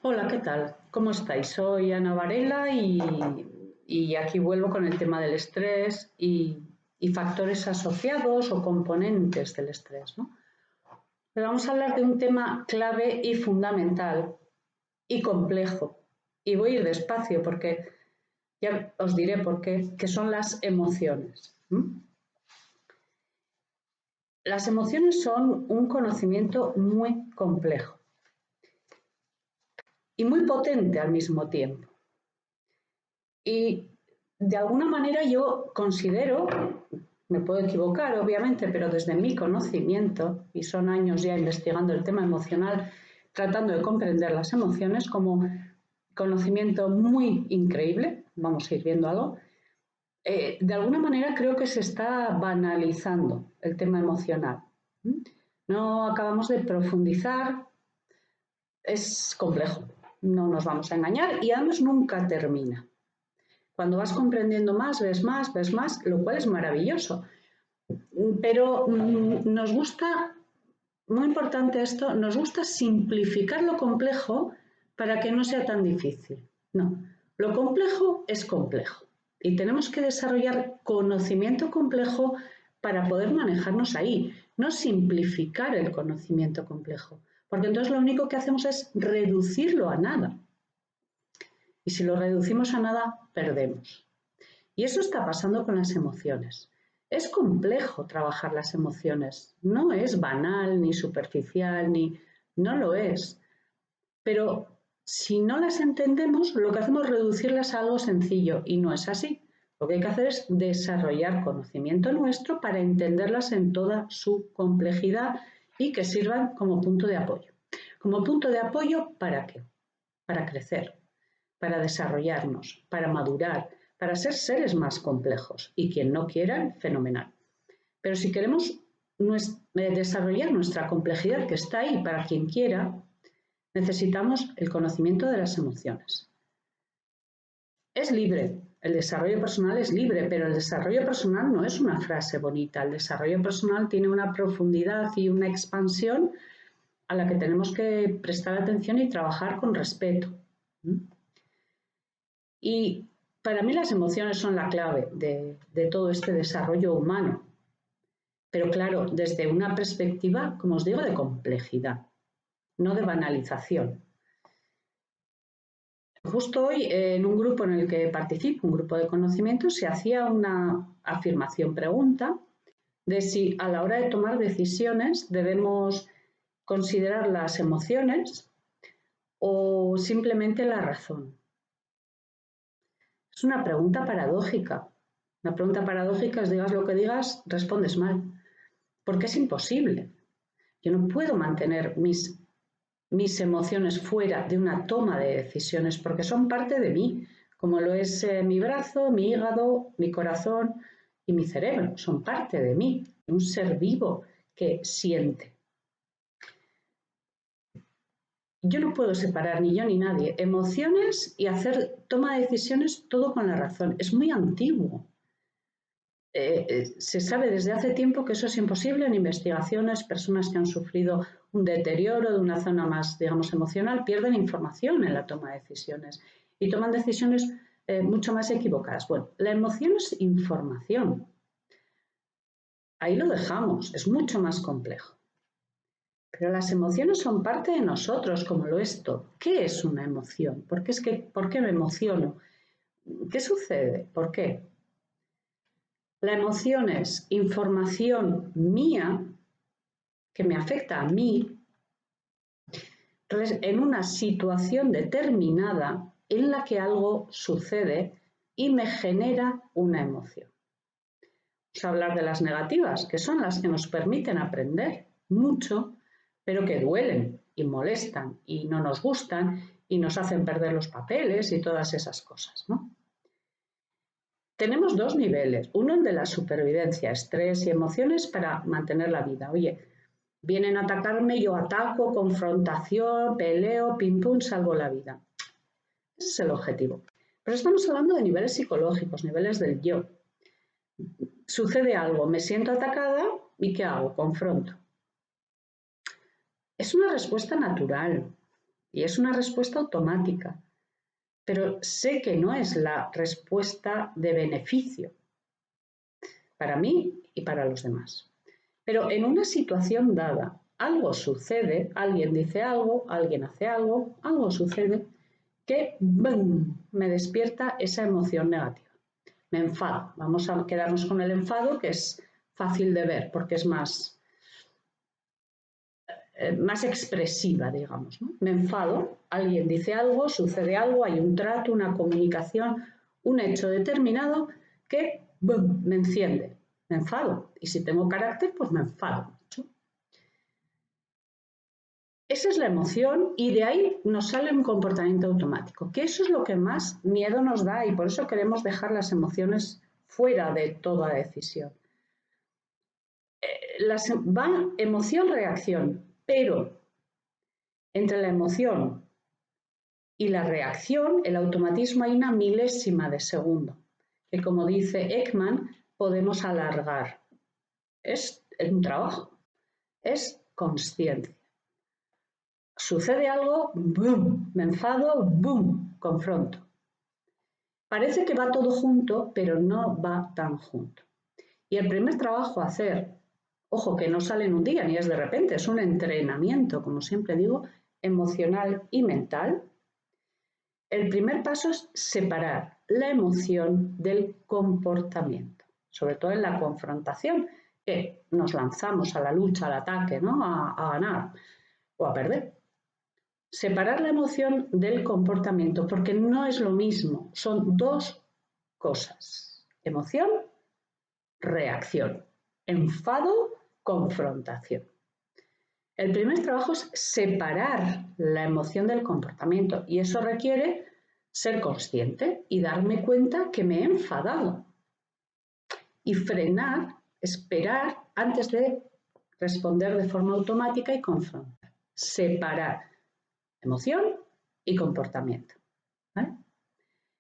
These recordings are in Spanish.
Hola, ¿qué tal? ¿Cómo estáis? Soy Ana Varela y aquí vuelvo con el tema del estrés y factores asociados o componentes del estrés, ¿no? Pero vamos a hablar de un tema clave y fundamental y complejo. Y voy a ir despacio porque ya os diré por qué, que son las emociones. Las emociones son un conocimiento muy complejo y muy potente al mismo tiempo. Y de alguna manera yo considero, me puedo equivocar obviamente, pero desde mi conocimiento, y son años ya investigando el tema emocional, tratando de comprender las emociones como conocimiento muy increíble, vamos a ir viendo algo, de alguna manera creo que se está banalizando el tema emocional. No acabamos de profundizar, es complejo, no nos vamos a engañar y además nunca termina. Cuando vas comprendiendo ves más, lo cual es maravilloso. Pero nos gusta, muy importante esto, nos gusta simplificar lo complejo para que no sea tan difícil. No, lo complejo es complejo y tenemos que desarrollar conocimiento complejo para poder manejarnos ahí, no simplificar el conocimiento complejo, porque entonces lo único que hacemos es reducirlo a nada. Y si lo reducimos a nada, perdemos. Y eso está pasando con las emociones. Es complejo trabajar las emociones, no es banal ni superficial, no lo es. Pero si no las entendemos, lo que hacemos es reducirlas a algo sencillo y no es así. Lo que hay que hacer es desarrollar conocimiento nuestro para entenderlas en toda su complejidad y que sirvan como punto de apoyo. ¿Como punto de apoyo para qué? Para crecer, para desarrollarnos, para madurar, para ser seres más complejos. Y quien no quiera, fenomenal. Pero si queremos desarrollar nuestra complejidad, que está ahí para quien quiera, necesitamos el conocimiento de las emociones. Es libre, el desarrollo personal es libre, pero el desarrollo personal no es una frase bonita. El desarrollo personal tiene una profundidad y una expansión a la que tenemos que prestar atención y trabajar con respeto. Y para mí las emociones son la clave de todo este desarrollo humano, pero claro, desde una perspectiva, como os digo, de complejidad, no de banalización. Justo hoy, en un grupo en el que participo, un grupo de conocimiento, se hacía una afirmación pregunta de si a la hora de tomar decisiones debemos considerar las emociones o simplemente la razón. Es una pregunta paradójica. Una pregunta paradójica es digas lo que digas, respondes mal, porque es imposible. Yo no puedo mantener mis emociones fuera de una toma de decisiones porque son parte de mí, como lo es mi brazo, mi hígado, mi corazón y mi cerebro. Son parte de mí, un ser vivo que siente. Yo no puedo separar, ni yo ni nadie, emociones y hacer toma de decisiones todo con la razón. Es muy antiguo. Se sabe desde hace tiempo que eso es imposible en investigaciones. Personas que han sufrido un deterioro de una zona más, digamos, emocional pierden información en la toma de decisiones y toman decisiones mucho más equivocadas. Bueno, la emoción es información. Ahí lo dejamos, es mucho más complejo. Pero las emociones son parte de nosotros, como lo es todo. ¿Qué es una emoción? ¿Por qué me emociono? ¿Qué sucede? ¿Por qué? La emoción es información mía que me afecta a mí en una situación determinada en la que algo sucede y me genera una emoción. Vamos a hablar de las negativas, que son las que nos permiten aprender mucho, pero que duelen y molestan y no nos gustan y nos hacen perder los papeles y todas esas cosas, ¿no? Tenemos dos niveles, uno el de la supervivencia, estrés y emociones para mantener la vida. Oye, vienen a atacarme, yo ataco, confrontación, peleo, pim pum, salvo la vida. Ese es el objetivo. Pero estamos hablando de niveles psicológicos, niveles del yo. Sucede algo, me siento atacada y ¿qué hago? Confronto. Es una respuesta natural. y es una respuesta automática, pero sé que no es la respuesta de beneficio para mí y para los demás. Pero en una situación dada, algo sucede, alguien dice algo, alguien hace algo, algo sucede que ¡bum!, me despierta esa emoción negativa. Me enfado. Vamos a quedarnos con el enfado, que es fácil de ver porque es más expresiva, digamos, ¿no? Me enfado, alguien dice algo, sucede algo, hay un trato, una comunicación, un hecho determinado que ¡bum!, me enciende, me enfado. Y si tengo carácter, pues me enfado mucho. Esa es la emoción y de ahí nos sale un comportamiento automático, que eso es lo que más miedo nos da y por eso queremos dejar las emociones fuera de toda decisión. Va emoción-reacción, pero entre la emoción y la reacción, el automatismo, hay una milésima de segundo, que como dice Ekman, podemos alargar. Es un trabajo, es consciencia. Sucede algo, ¡boom!, me enfado, ¡boom!, confronto. Parece que va todo junto, pero no va tan junto. Y el primer trabajo a hacer, ojo, que no sale en un día ni es de repente, es un entrenamiento, como siempre digo, emocional y mental. El primer paso es separar la emoción del comportamiento, sobre todo en la confrontación, que nos lanzamos a la lucha, al ataque, ¿no?, a ganar o a perder. Separar la emoción del comportamiento, porque no es lo mismo, son dos cosas: emoción, reacción, enfado, confrontación. El primer trabajo es separar la emoción del comportamiento y eso requiere ser consciente y darme cuenta que me he enfadado y frenar, esperar antes de responder de forma automática y confrontar. Separar emoción y comportamiento, ¿vale?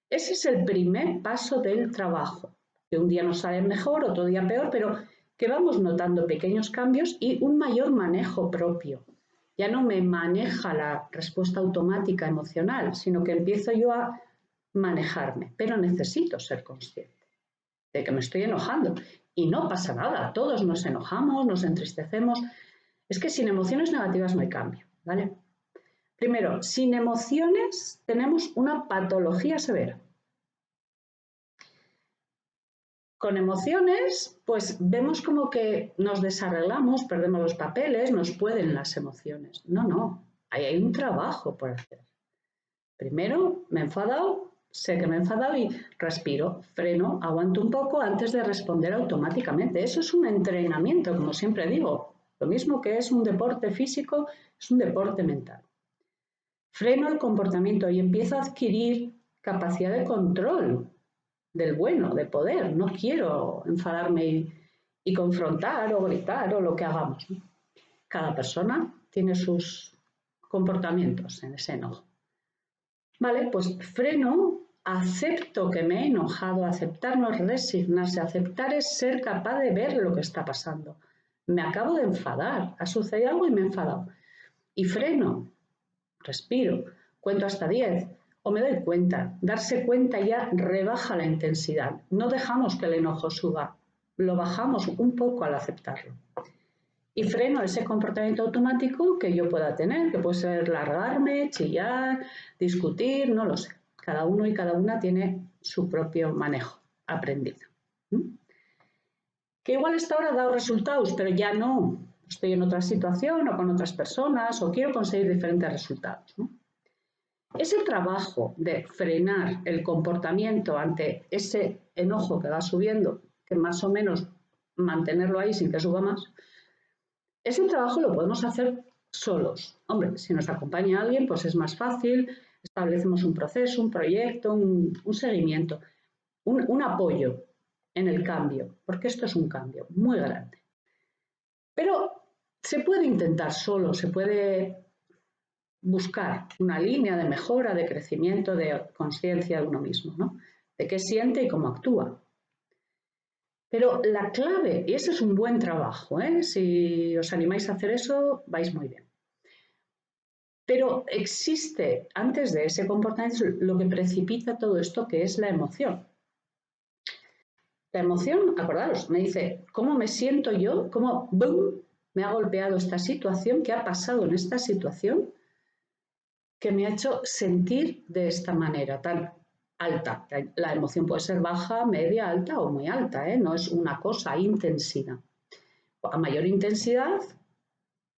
Ese es el primer paso del trabajo, que un día nos sale mejor, otro día peor, pero que vamos notando pequeños cambios y un mayor manejo propio. Ya no me maneja la respuesta automática emocional, sino que empiezo yo a manejarme, pero necesito ser consciente de que me estoy enojando. Y no pasa nada, todos nos enojamos, nos entristecemos. Es que sin emociones negativas no hay cambio, ¿vale? Primero, sin emociones tenemos una patología severa. Con emociones, pues vemos como que nos desarreglamos, perdemos los papeles, nos pueden las emociones. No, no, ahí hay un trabajo por hacer. Primero, me he enfadado, sé que me he enfadado y respiro, freno, aguanto un poco antes de responder automáticamente. Eso es un entrenamiento, como siempre digo. Lo mismo que es un deporte físico, es un deporte mental. Freno el comportamiento y empiezo a adquirir capacidad de control del bueno, de poder. No quiero enfadarme y confrontar o gritar o lo que hagamos, ¿no? Cada persona tiene sus comportamientos en ese enojo. Vale, pues freno, acepto que me he enojado. Aceptar no es resignarse, aceptar es ser capaz de ver lo que está pasando. Me acabo de enfadar, ha sucedido algo y me he enfadado. Y freno, respiro, cuento hasta 10 o me doy cuenta. Darse cuenta ya rebaja la intensidad. No dejamos que el enojo suba, lo bajamos un poco al aceptarlo. Y freno ese comportamiento automático que yo pueda tener, que puede ser largarme, chillar, discutir, no lo sé. Cada uno y cada una tiene su propio manejo aprendido. Que igual hasta ahora ha dado resultados, pero ya no. Estoy en otra situación o con otras personas o quiero conseguir diferentes resultados, ¿no? Ese trabajo de frenar el comportamiento ante ese enojo que va subiendo, que más o menos mantenerlo ahí sin que suba más, ese trabajo lo podemos hacer solos. Hombre, si nos acompaña alguien, pues es más fácil, establecemos un proceso, un proyecto, un seguimiento, un apoyo en el cambio, porque esto es un cambio muy grande. Pero se puede intentar solo, se puede buscar una línea de mejora, de crecimiento, de conciencia de uno mismo, ¿no? De qué siente y cómo actúa. Pero la clave, y ese es un buen trabajo, ¿eh? Si os animáis a hacer eso, vais muy bien. Pero existe antes de ese comportamiento lo que precipita todo esto, que es la emoción. La emoción, acordaros, me dice, ¿cómo me siento yo? ¿Cómo ¡boom! Me ha golpeado esta situación? ¿Qué ha pasado en esta situación que me ha hecho sentir de esta manera tan alta? La emoción puede ser baja, media, alta o muy alta, ¿eh? No es una cosa, hay intensidad. A mayor intensidad,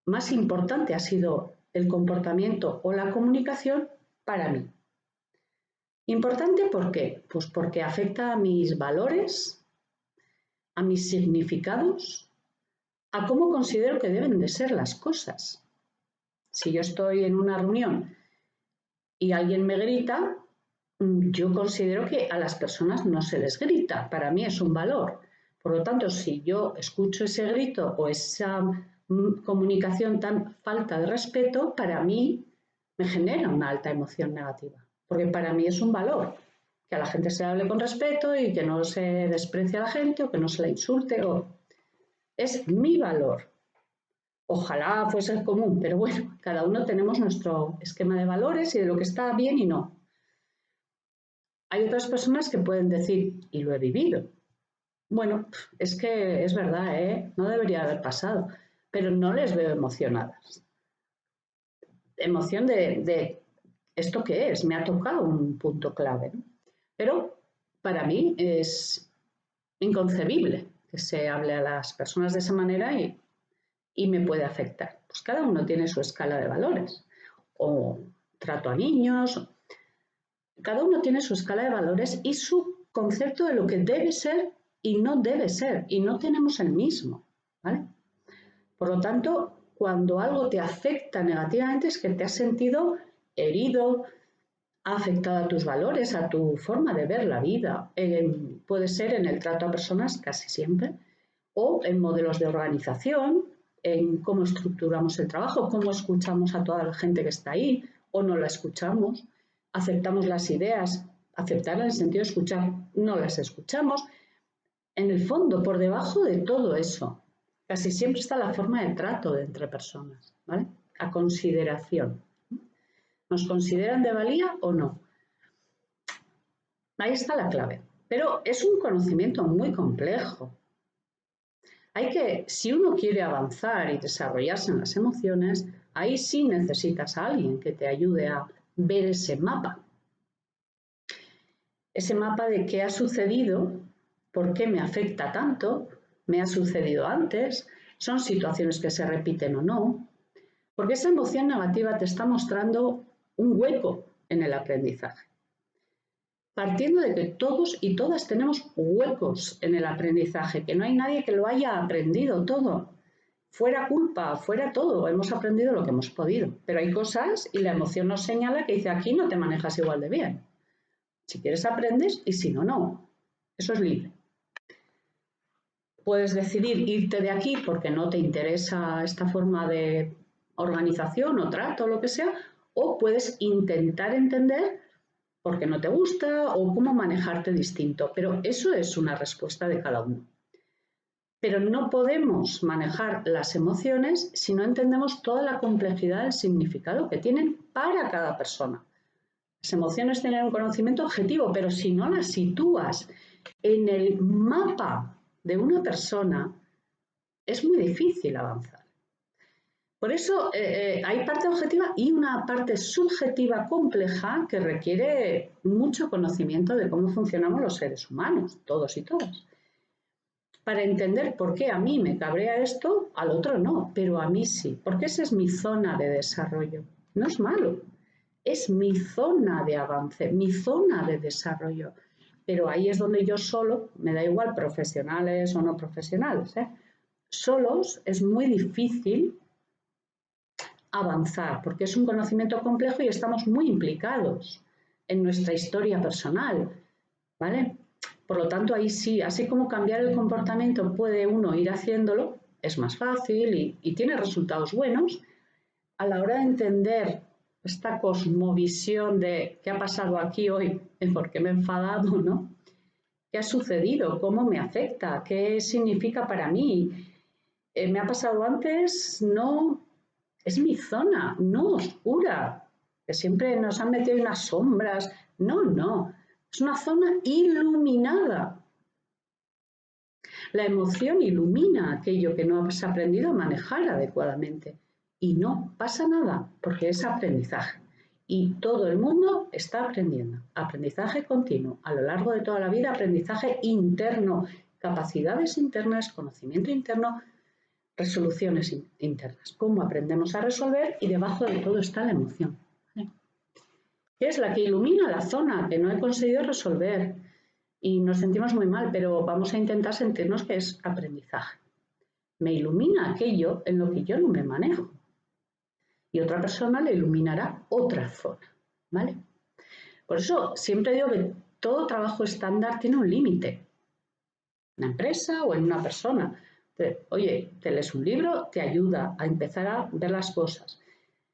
más importante ha sido el comportamiento o la comunicación para mí. ¿Importante por qué? Pues porque afecta a mis valores, a mis significados, a cómo considero que deben de ser las cosas. Si yo estoy en una reunión y alguien me grita, yo considero que a las personas no se les grita. Para mí es un valor. Por lo tanto, si yo escucho ese grito o esa comunicación tan falta de respeto, para mí me genera una alta emoción negativa. Porque para mí es un valor. Que a la gente se le hable con respeto y que no se desprecie a la gente o que no se la insulte. Es mi valor. Ojalá fuese el común, pero bueno, cada uno tenemos nuestro esquema de valores y de lo que está bien y no. Hay otras personas que pueden decir, y lo he vivido, bueno, es que es verdad, ¿eh? No debería haber pasado, pero no les veo emocionadas. Emoción de ¿esto qué es? Me ha tocado un punto clave, ¿no? Pero para mí es inconcebible que se hable a las personas de esa manera y me puede afectar. Pues cada uno tiene su escala de valores. O trato a niños, cada uno tiene su escala de valores y su concepto de lo que debe ser y no debe ser, y no tenemos el mismo, ¿vale? Por lo tanto, cuando algo te afecta negativamente es que te has sentido herido, ha afectado a tus valores, a tu forma de ver la vida. Puede ser en el trato a personas, casi siempre, o en modelos de organización, en cómo estructuramos el trabajo, cómo escuchamos a toda la gente que está ahí o no la escuchamos, aceptamos las ideas, aceptar en el sentido de escuchar, no las escuchamos. En el fondo, por debajo de todo eso, casi siempre está la forma de trato de entre personas, ¿vale? A consideración. ¿Nos consideran de valía o no? Ahí está la clave. Pero es un conocimiento muy complejo. Si uno quiere avanzar y desarrollarse en las emociones, ahí sí necesitas a alguien que te ayude a ver ese mapa. Ese mapa de qué ha sucedido, por qué me afecta tanto, me ha sucedido antes, son situaciones que se repiten o no, porque esa emoción negativa te está mostrando un hueco en el aprendizaje. Partiendo de que todos y todas tenemos huecos en el aprendizaje, que no hay nadie que lo haya aprendido todo. Fuera culpa, fuera todo, hemos aprendido lo que hemos podido. Pero hay cosas y la emoción nos señala que dice, aquí no te manejas igual de bien. Si quieres aprendes y si no, no. Eso es libre. Puedes decidir irte de aquí porque no te interesa esta forma de organización o trato o lo que sea, o puedes intentar entender por qué no te gusta o cómo manejarte distinto. Pero eso es una respuesta de cada uno. Pero no podemos manejar las emociones si no entendemos toda la complejidad del significado que tienen para cada persona. Las emociones tienen un conocimiento objetivo, pero si no las sitúas en el mapa de una persona, es muy difícil avanzar. Por eso hay parte objetiva y una parte subjetiva compleja que requiere mucho conocimiento de cómo funcionamos los seres humanos, todos y todas. Para entender por qué a mí me cabrea esto, al otro no, pero a mí sí, porque esa es mi zona de desarrollo. No es malo, es mi zona de avance, mi zona de desarrollo. Pero ahí es donde yo solo, me da igual profesionales o no profesionales, solos es muy difícil avanzar, porque es un conocimiento complejo y estamos muy implicados en nuestra historia personal, ¿vale? Por lo tanto, ahí sí, así como cambiar el comportamiento puede uno ir haciéndolo, es más fácil y tiene resultados buenos, a la hora de entender esta cosmovisión de qué ha pasado aquí hoy, por qué me he enfadado, ¿no? ¿Qué ha sucedido? ¿Cómo me afecta? ¿Qué significa para mí? ¿Me ha pasado antes? No. Es mi zona, no oscura, que siempre nos han metido en unas sombras. No, no, es una zona iluminada. La emoción ilumina aquello que no has aprendido a manejar adecuadamente. Y no pasa nada, porque es aprendizaje. Y todo el mundo está aprendiendo. Aprendizaje continuo. A lo largo de toda la vida, aprendizaje interno. Capacidades internas, conocimiento interno, resoluciones internas. Cómo aprendemos a resolver y debajo de todo está la emoción. ¿Qué es la que ilumina la zona que no he conseguido resolver? Y nos sentimos muy mal, pero vamos a intentar sentirnos que es aprendizaje. Me ilumina aquello en lo que yo no me manejo. Y otra persona le iluminará otra zona, ¿vale? Por eso siempre digo que todo trabajo estándar tiene un límite. En una empresa o en una persona. Oye, te lees un libro, te ayuda a empezar a ver las cosas.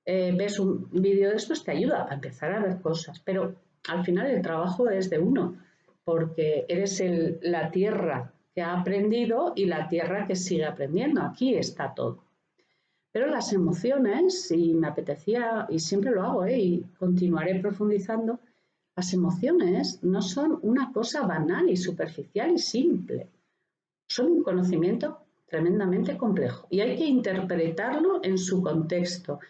Ves un vídeo de estos, te ayuda a empezar a ver cosas. Pero al final el trabajo es de uno, porque eres la tierra que ha aprendido y la tierra que sigue aprendiendo. Aquí está todo. Pero las emociones, y me apetecía, y siempre lo hago, y continuaré profundizando, las emociones no son una cosa banal y superficial y simple. Son un conocimiento tremendamente complejo y hay que interpretarlo en su contexto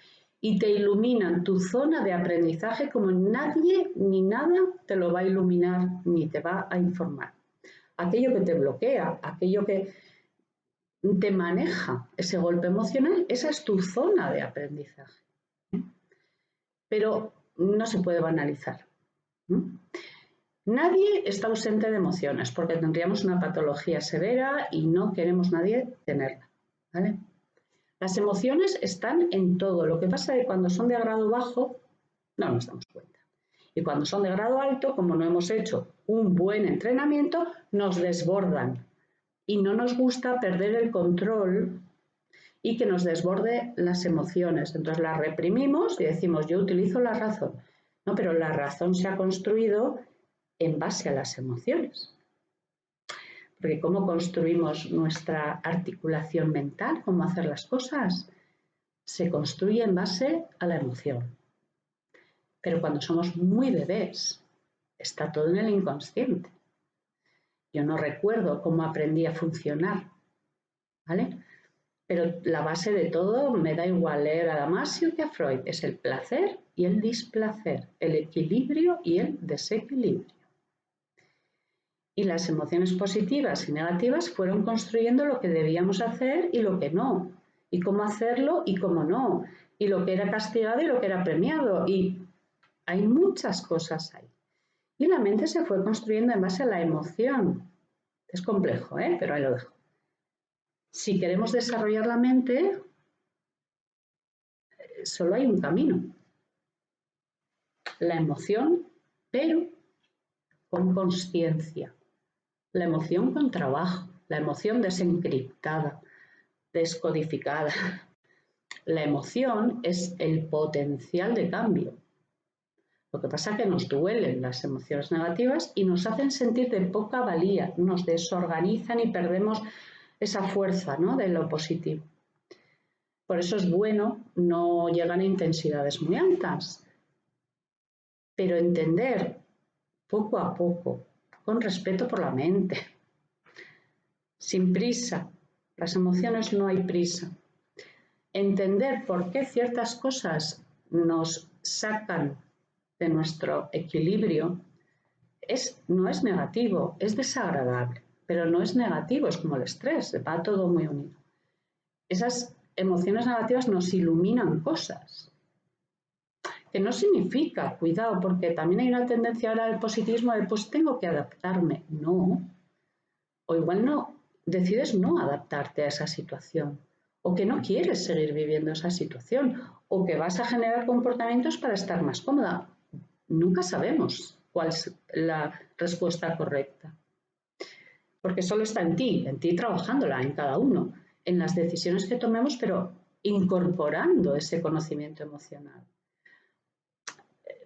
y te iluminan tu zona de aprendizaje como nadie ni nada te lo va a iluminar ni te va a informar. Aquello que te bloquea, aquello que te maneja ese golpe emocional, esa es tu zona de aprendizaje. Pero no se puede banalizar. Nadie está ausente de emociones porque tendríamos una patología severa y no queremos nadie tenerla, ¿vale? Las emociones están en todo. Lo que pasa es que cuando son de grado bajo no nos damos cuenta. Y cuando son de grado alto, como no hemos hecho un buen entrenamiento, nos desbordan. Y no nos gusta perder el control y que nos desborde las emociones. Entonces las reprimimos y decimos, yo utilizo la razón. No, pero la razón se ha construido en base a las emociones. Porque ¿cómo construimos nuestra articulación mental? ¿Cómo hacer las cosas? Se construye en base a la emoción. Pero cuando somos muy bebés, está todo en el inconsciente. Yo no recuerdo cómo aprendí a funcionar, ¿vale? Pero la base de todo, me da igual leer a Damasio que a Freud, es el placer y el displacer, el equilibrio y el desequilibrio. Y las emociones positivas y negativas fueron construyendo lo que debíamos hacer y lo que no, y cómo hacerlo y cómo no, y lo que era castigado y lo que era premiado, y hay muchas cosas ahí. Y la mente se fue construyendo en base a la emoción. Es complejo, pero ahí lo dejo. Si queremos desarrollar la mente, solo hay un camino. La emoción, pero con consciencia. La emoción con trabajo. La emoción desencriptada, descodificada. La emoción es el potencial de cambio. Lo que pasa es que nos duelen las emociones negativas y nos hacen sentir de poca valía, nos desorganizan y perdemos esa fuerza, ¿no?, de lo positivo. Por eso es bueno no llegar a intensidades muy altas, pero entender poco a poco, con respeto por la mente, sin prisa. Las emociones no hay prisa. Entender por qué ciertas cosas nos sacan de nuestro equilibrio no es negativo, es desagradable, pero no es negativo, es como el estrés, va todo muy unido. Esas emociones negativas nos iluminan cosas, que no significa, cuidado, porque también hay una tendencia ahora al positivismo de pues tengo que adaptarme. No, o igual no, decides no adaptarte a esa situación, o que no quieres seguir viviendo esa situación, o que vas a generar comportamientos para estar más cómoda. Nunca sabemos cuál es la respuesta correcta, porque solo está en ti trabajándola, en cada uno, en las decisiones que tomemos, pero incorporando ese conocimiento emocional.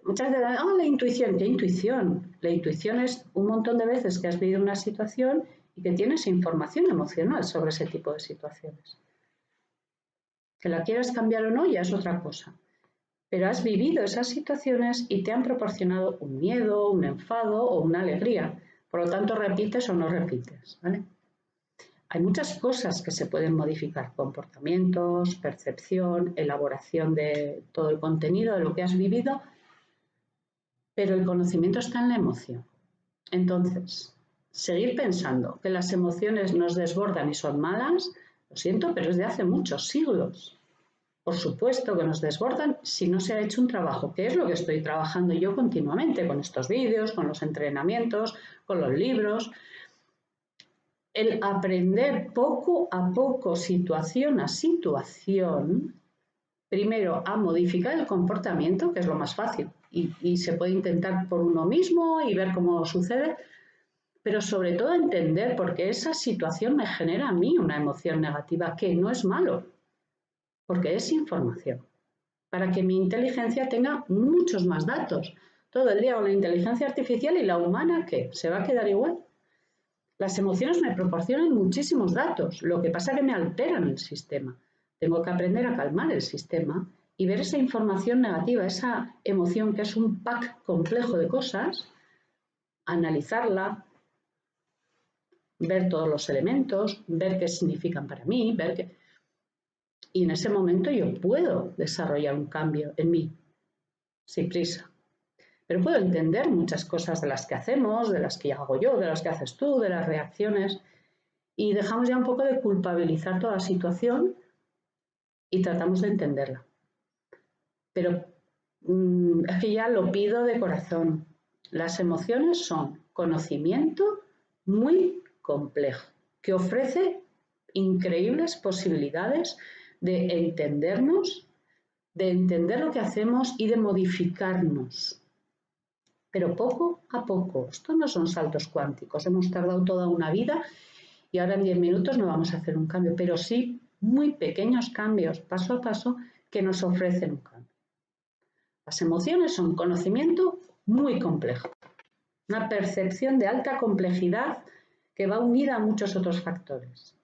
Muchas veces, la intuición, ¿qué intuición? La intuición es un montón de veces que has vivido una situación y que tienes información emocional sobre ese tipo de situaciones. Que la quieras cambiar o no ya es otra cosa. Pero has vivido esas situaciones y te han proporcionado un miedo, un enfado o una alegría. Por lo tanto, repites o no repites, ¿vale? Hay muchas cosas que se pueden modificar, comportamientos, percepción, elaboración de todo el contenido de lo que has vivido, pero el conocimiento está en la emoción. Entonces, seguir pensando que las emociones nos desbordan y son malas, lo siento, pero es de hace muchos siglos. Por supuesto que nos desbordan si no se ha hecho un trabajo, que es lo que estoy trabajando yo continuamente con estos vídeos, con los entrenamientos, con los libros. El aprender poco a poco, situación a situación, primero a modificar el comportamiento, que es lo más fácil, y se puede intentar por uno mismo y ver cómo sucede, pero sobre todo entender por qué esa situación me genera a mí una emoción negativa, que no es malo, porque es información, para que mi inteligencia tenga muchos más datos. Todo el día con la inteligencia artificial y la humana, ¿qué? ¿Se va a quedar igual? Las emociones me proporcionan muchísimos datos, lo que pasa es que me alteran el sistema. Tengo que aprender a calmar el sistema y ver esa información negativa, esa emoción que es un pack complejo de cosas, analizarla, ver todos los elementos, ver qué significan para mí, ver qué... Y en ese momento yo puedo desarrollar un cambio en mí, sin prisa. Pero puedo entender muchas cosas de las que hacemos, de las que hago yo, de las que haces tú, de las reacciones, y dejamos ya un poco de culpabilizar toda la situación y tratamos de entenderla. Pero es que ya lo pido de corazón. Las emociones son conocimiento muy complejo, que ofrece increíbles posibilidades de entendernos, de entender lo que hacemos y de modificarnos. Pero poco a poco. Esto no son saltos cuánticos. Hemos tardado toda una vida y ahora en 10 minutos no vamos a hacer un cambio, pero sí muy pequeños cambios, paso a paso, que nos ofrecen un cambio. Las emociones son conocimiento muy complejo, una percepción de alta complejidad que va unida a muchos otros factores.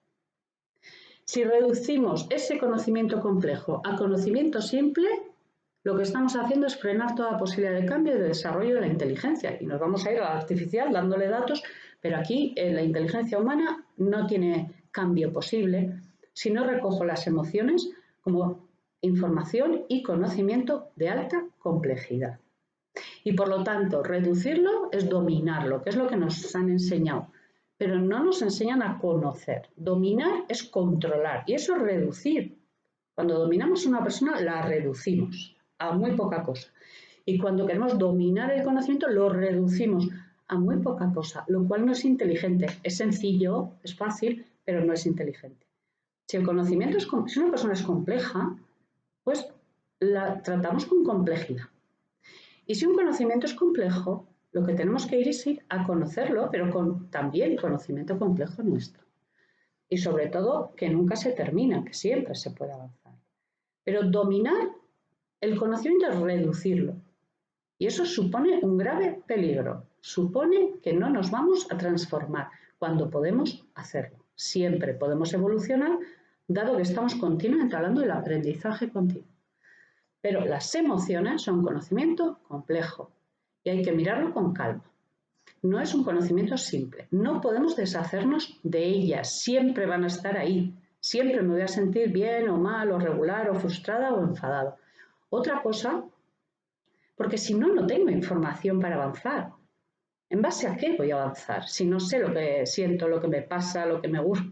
Si reducimos ese conocimiento complejo a conocimiento simple, lo que estamos haciendo es frenar toda posibilidad de cambio y de desarrollo de la inteligencia. Y nos vamos a ir a la artificial dándole datos, pero aquí la inteligencia humana no tiene cambio posible si no recojo las emociones como información y conocimiento de alta complejidad. Y por lo tanto, reducirlo es dominarlo, que es lo que nos han enseñado. Pero no nos enseñan a conocer. Dominar es controlar y eso es reducir. Cuando dominamos a una persona, la reducimos a muy poca cosa. Y cuando queremos dominar el conocimiento, lo reducimos a muy poca cosa, lo cual no es inteligente. Es sencillo, es fácil, pero no es inteligente. Si el conocimiento es, si una persona es compleja, pues la tratamos con complejidad. Y si un conocimiento es complejo, lo que tenemos que ir es ir a conocerlo, pero con también conocimiento complejo nuestro. Y sobre todo, que nunca se termina, que siempre se puede avanzar. Pero dominar el conocimiento es reducirlo. Y eso supone un grave peligro. Supone que no nos vamos a transformar cuando podemos hacerlo. Siempre podemos evolucionar, dado que estamos continuamente hablando del aprendizaje continuo. Pero las emociones son un conocimiento complejo y hay que mirarlo con calma. No es un conocimiento simple. No podemos deshacernos de ellas. Siempre van a estar ahí. Siempre me voy a sentir bien o mal o regular o frustrada o enfadado. Otra cosa, porque si no, no tengo información para avanzar. ¿En base a qué voy a avanzar? Si no sé lo que siento, lo que me pasa, lo que me gusta.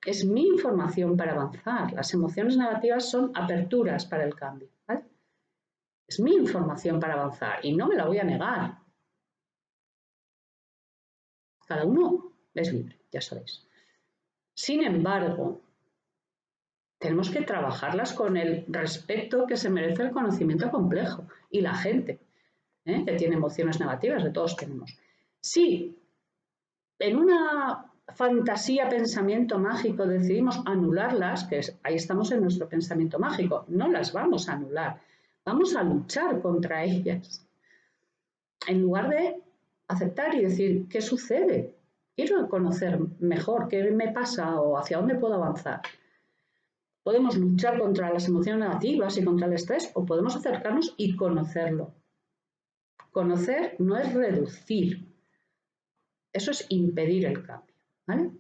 Es mi información para avanzar. Las emociones negativas son aperturas para el cambio, ¿vale? Es mi información para avanzar y no me la voy a negar. Cada uno es libre, ya sabéis. Sin embargo, tenemos que trabajarlas con el respeto que se merece el conocimiento complejo y la gente que tiene emociones negativas, de todos tenemos. Si en una fantasía, pensamiento mágico decidimos anularlas, que ahí estamos en nuestro pensamiento mágico, no las vamos a anular, vamos a luchar contra ellas. En lugar de aceptar y decir, ¿qué sucede? Quiero conocer mejor qué me pasa o hacia dónde puedo avanzar. Podemos luchar contra las emociones negativas y contra el estrés o podemos acercarnos y conocerlo. Conocer no es reducir, eso es impedir el cambio, ¿vale?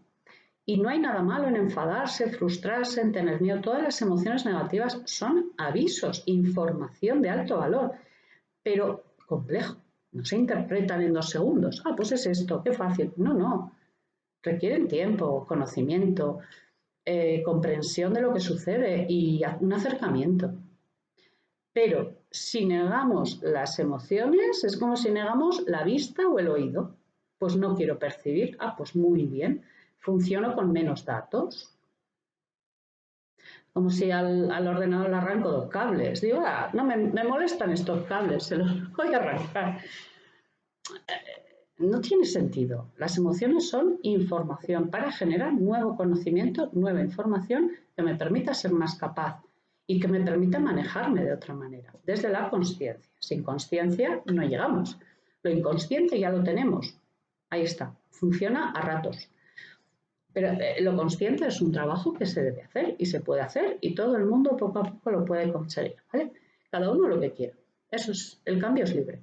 Y no hay nada malo en enfadarse, frustrarse, en tener miedo. Todas las emociones negativas son avisos, información de alto valor, pero complejo. No se interpretan en 2 segundos. Ah, pues es esto, qué fácil. No, no. Requieren tiempo, conocimiento, comprensión de lo que sucede y un acercamiento. Pero si negamos las emociones, es como si negamos la vista o el oído. Pues no quiero percibir. Ah, pues muy bien. Funciono con menos datos. Como si al ordenador le arranco 2 cables. Digo, ah, no me molestan estos cables, se los voy a arrancar. No tiene sentido. Las emociones son información para generar nuevo conocimiento, nueva información que me permita ser más capaz y que me permita manejarme de otra manera, desde la consciencia. Sin consciencia no llegamos. Lo inconsciente ya lo tenemos. Ahí está. Funciona a ratos. Pero lo consciente es un trabajo que se debe hacer y se puede hacer y todo el mundo poco a poco lo puede conseguir, ¿vale? Cada uno lo que quiera. Eso es, el cambio es libre.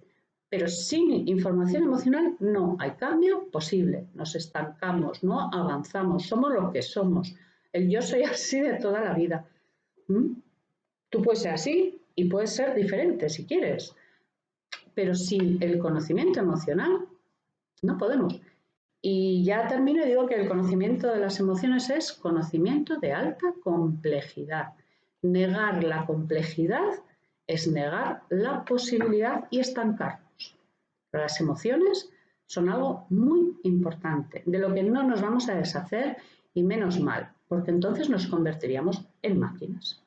Pero sin información emocional no hay cambio posible. Nos estancamos, no avanzamos, somos lo que somos. El yo soy así de toda la vida. ¿Mm? Tú puedes ser así y puedes ser diferente si quieres. Pero sin el conocimiento emocional no podemos. Y ya termino y digo que el conocimiento de las emociones es conocimiento de alta complejidad. Negar la complejidad es negar la posibilidad y estancarnos. Pero las emociones son algo muy importante, de lo que no nos vamos a deshacer y menos mal, porque entonces nos convertiríamos en máquinas.